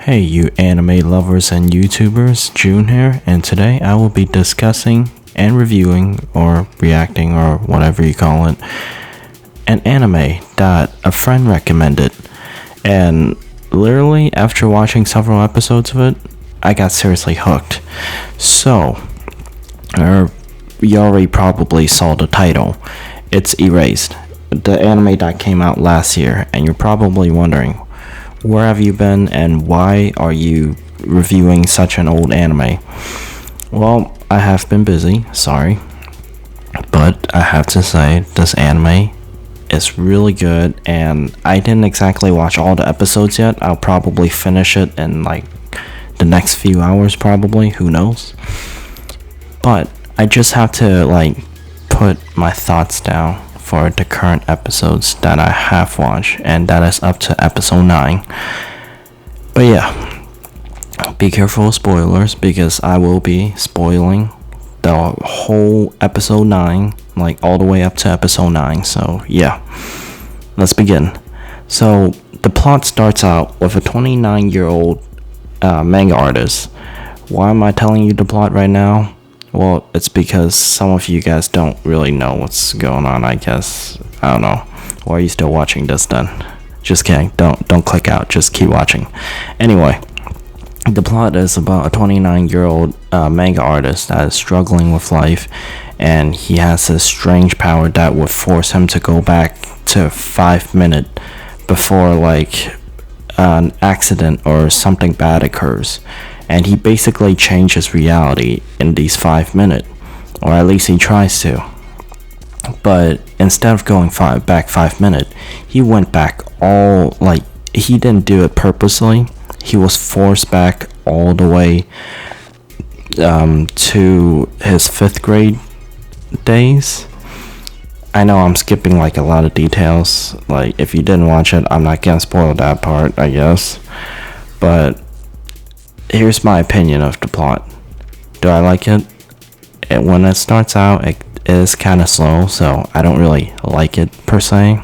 Hey, you anime lovers and YouTubers, June here, and today I will be discussing and reviewing, or reacting, or whatever you call it, an anime that a friend recommended. And literally, after watching several episodes of it, I got seriously hooked. So, you already probably saw the title. It's Erased, the anime that came out last year, and you're probably wondering, where have you been and why are you reviewing such an old anime? Well, I have been busy, sorry. But I have to say, this anime is really good, and I didn't exactly watch all the episodes yet. I'll probably finish it in like the next few hours, probably, who knows. But I just have to like put my thoughts down for the current episodes that I have watched, and that is up to episode 9. But yeah, be careful of spoilers because I will be spoiling the whole episode 9, like all the way up to episode 9. So yeah, let's begin. So the plot starts out with a 29-year-old manga artist. Why am I telling you the plot right now? Well, it's because some of you guys don't really know what's going on, I guess. I don't know. Why are you still watching this then? Just kidding. Don't click out. Just keep watching. Anyway, the plot is about a 29-year-old manga artist that is struggling with life, and he has this strange power that would force him to go back to 5 minutes before like an accident or something bad occurs. And he basically changes reality in these 5 minutes, or at least he tries to. But instead of going back 5 minutes, he went back all, like, he didn't do it purposely. He was forced back all the way to his 5th grade days. I know I'm skipping like a lot of details. Like, if you didn't watch it, I'm not gonna spoil that part, I guess. But here's my opinion of the plot. Do I like it? When it starts out, it is kind of slow, so I don't really like it per se.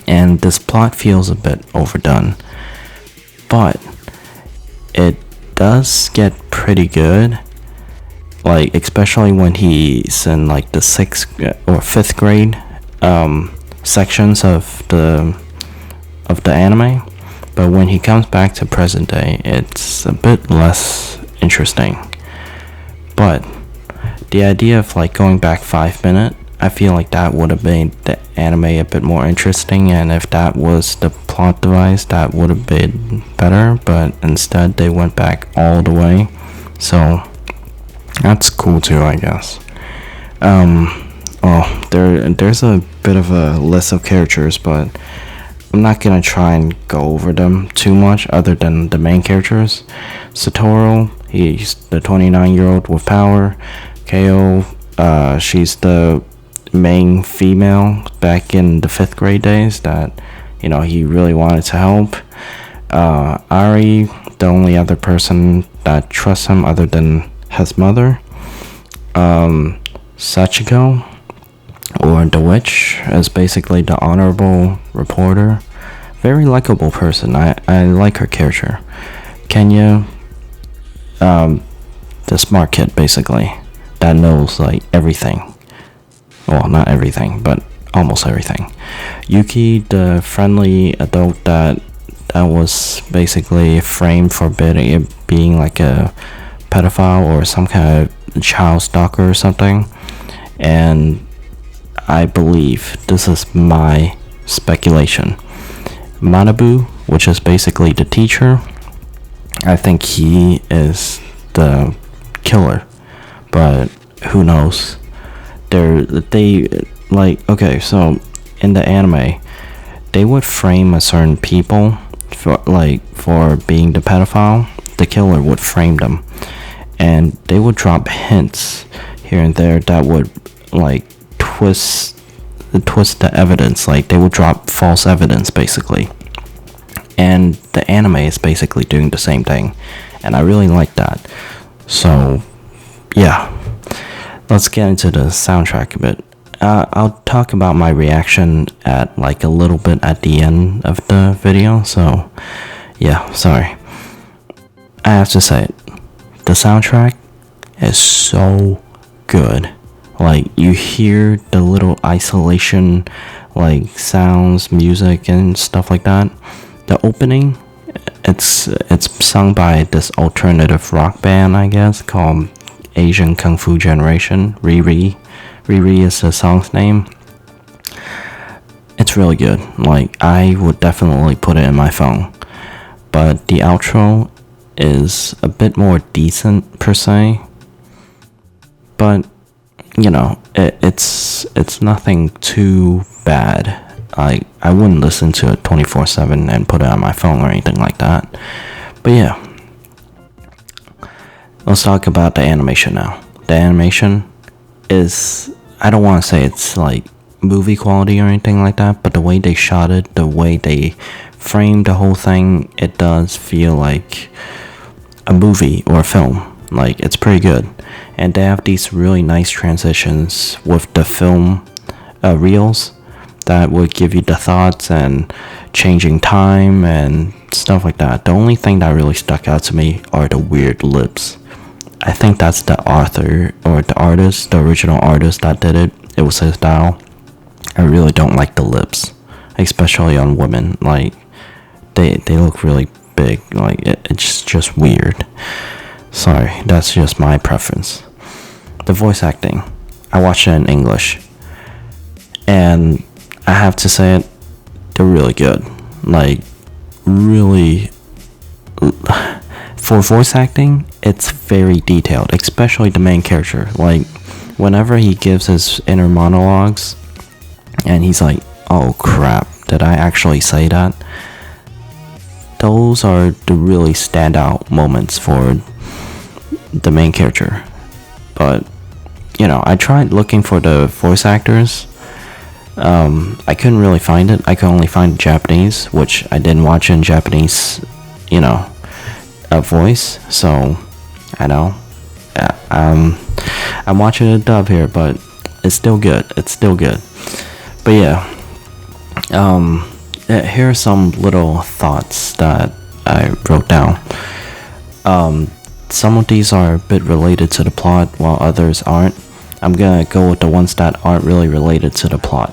And this plot feels a bit overdone. But it does get pretty good. Like, especially when he's in like the 6th or 5th grade sections of the anime. But when he comes back to present day, it's a bit less interesting. But the idea of like going back 5 minutes, I feel like that would have made the anime a bit more interesting, and if that was the plot device, that would have been better. But instead, they went back all the way, so that's cool too, I guess. There's a bit of a list of characters, but I'm not gonna try and go over them too much other than the main characters. Satoru, he's the 29-year-old with power. Ko, she's the main female back in the 5th grade days that, you know, he really wanted to help. Ari, the only other person that trusts him other than his mother. Sachiko, or the witch, is basically the honorable reporter. Very likable person. I like her character. Kenya, the smart kid, basically, that knows like everything. Well, not everything, but almost everything. Yuki, the friendly adult that was basically framed for being like a pedophile or some kind of child stalker or something. And I believe, this is my speculation, Manabu, which is basically the teacher, I think he is the killer, but who knows. They like, okay, so in the anime, they would frame a certain people for being the pedophile. The killer would frame them, and they would drop hints here and there that would like twist the evidence. Like, they would drop false evidence basically, and the anime is basically doing the same thing, and I really like that. So yeah, let's get into the soundtrack a bit. I'll talk about my reaction at like a little bit at the end of the video, so yeah, sorry. I have to say it, the soundtrack is so good. Like, you hear the little isolation, like, sounds, music, and stuff like that. The opening, it's sung by this alternative rock band, I guess, called Asian Kung Fu Generation. Riri is the song's name. It's really good. Like, I would definitely put it in my phone. But the outro is a bit more decent per se. But you know, it's nothing too bad. I wouldn't listen to it 24/7 and put it on my phone or anything like that. But yeah, let's talk about the animation now. The animation is, I don't want to say it's like movie quality or anything like that, but the way they shot it, the way they framed the whole thing, it does feel like a movie or a film. Like, it's pretty good. And they have these really nice transitions with the film reels that would give you the thoughts and changing time and stuff like that. The only thing that really stuck out to me are the weird lips. I think that's the author or the artist, the original artist that did it. It was his style. I really don't like the lips, especially on women. Like, they look really big. Like, it's just weird. Sorry, that's just my preference. The voice acting, I watched it in English, and I have to say it, they're really good. Like, really, for voice acting, it's very detailed, especially the main character. Like, whenever he gives his inner monologues, and he's like, oh crap, did I actually say that? Those are the really standout moments for the main character. But you know, I tried looking for the voice actors. I couldn't really find it. I could only find Japanese, which I didn't watch in Japanese, you know, voice. So I know, I'm watching a dub here, but it's still good. It's still good. But yeah, here are some little thoughts that I wrote down. Some of these are a bit related to the plot, while others aren't. I'm gonna go with the ones that aren't really related to the plot.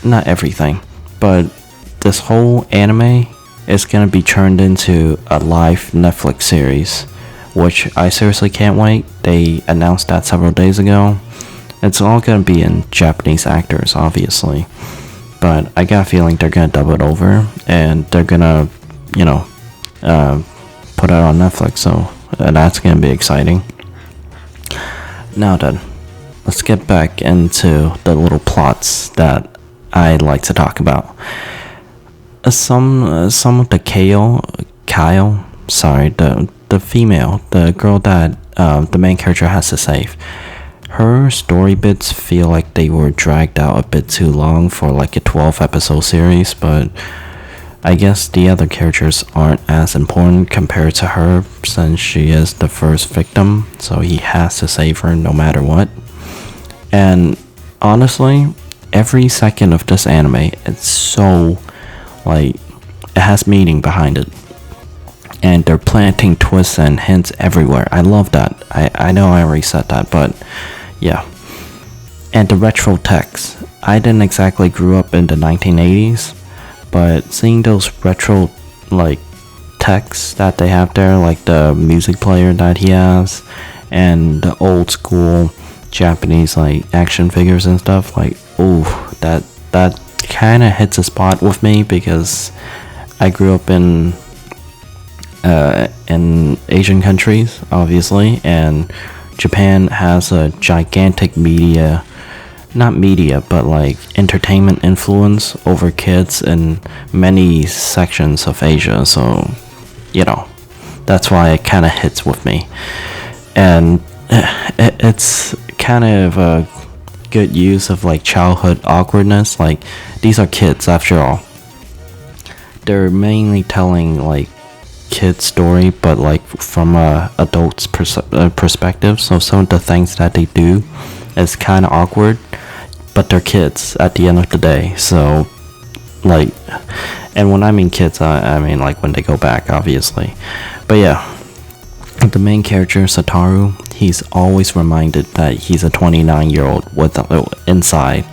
Not everything, but this whole anime is gonna be turned into a live Netflix series, which I seriously can't wait. They announced that several days ago. It's all gonna be in Japanese actors, obviously, but I got a feeling they're gonna dub it over, and they're gonna, you know, put it on Netflix, so that's gonna be exciting. Now then, let's get back into the little plots that I like to talk about. Some of the Kyle, sorry, the female, the girl that the main character has to save. Her story bits feel like they were dragged out a bit too long for like a 12 episode series, but I guess the other characters aren't as important compared to her since she is the first victim, so he has to save her no matter what. And honestly, every second of this anime, it's so, like, it has meaning behind it. And they're planting twists and hints everywhere. I love that. I know I already said that, but yeah. And the retro text. I didn't exactly grew up in the 1980s, but seeing those retro, like, texts that they have there, like the music player that he has, and the old school Japanese, like, action figures and stuff, like, ooh, that kind of hits a spot with me because I grew up in Asian countries, obviously, and Japan has a gigantic not media, but like entertainment influence over kids in many sections of Asia, so, you know, that's why it kind of hits with me. And it's kind of a good use of like childhood awkwardness. Like, these are kids after all. They're mainly telling like kid story, but like from a adult's perspective, so some of the things that they do is kind of awkward, but they're kids at the end of the day, so like And when I mean kids, I mean like when they go back, obviously. But yeah, the main character, Satoru, he's always reminded that he's a 29-year-old with inside,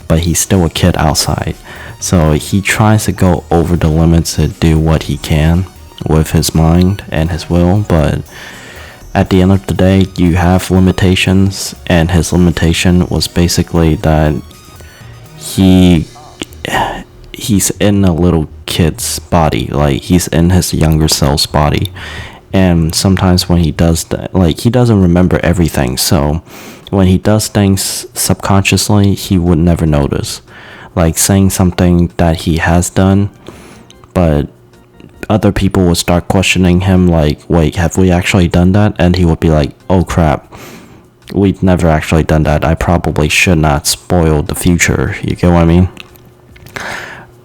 but he's still a kid outside. So he tries to go over the limits to do what he can with his mind and his will, but at the end of the day, you have limitations, and his limitation was basically that he's in a little kid's body, like he's in his younger self's body, and sometimes when he does that, like he doesn't remember everything, so when he does things subconsciously, he would never notice, like saying something that he has done, but other people would start questioning him like, wait, have we actually done that? And he would be like, oh crap, we've never actually done that. I probably should not spoil the future. You get what I mean?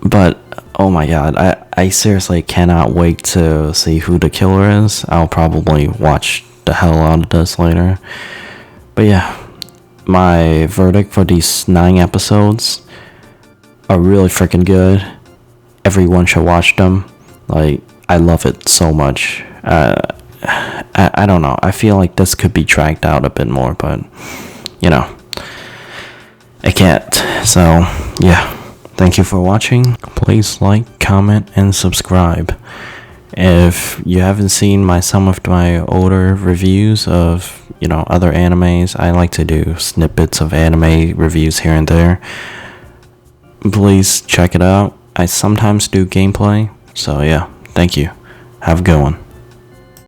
But oh my god, I seriously cannot wait to see who the killer is. I'll probably watch the hell out of this later. But yeah, my verdict for these 9 episodes are really freaking good. Everyone should watch them. Like, I love it so much. I don't know. I feel like this could be dragged out a bit more, but, you know, I can't. So, yeah. Thank you for watching. Please like, comment, and subscribe. If you haven't seen some of my older reviews of, other animes, I like to do snippets of anime reviews here and there. Please check it out. I sometimes do gameplay. So yeah, thank you. Have a good one.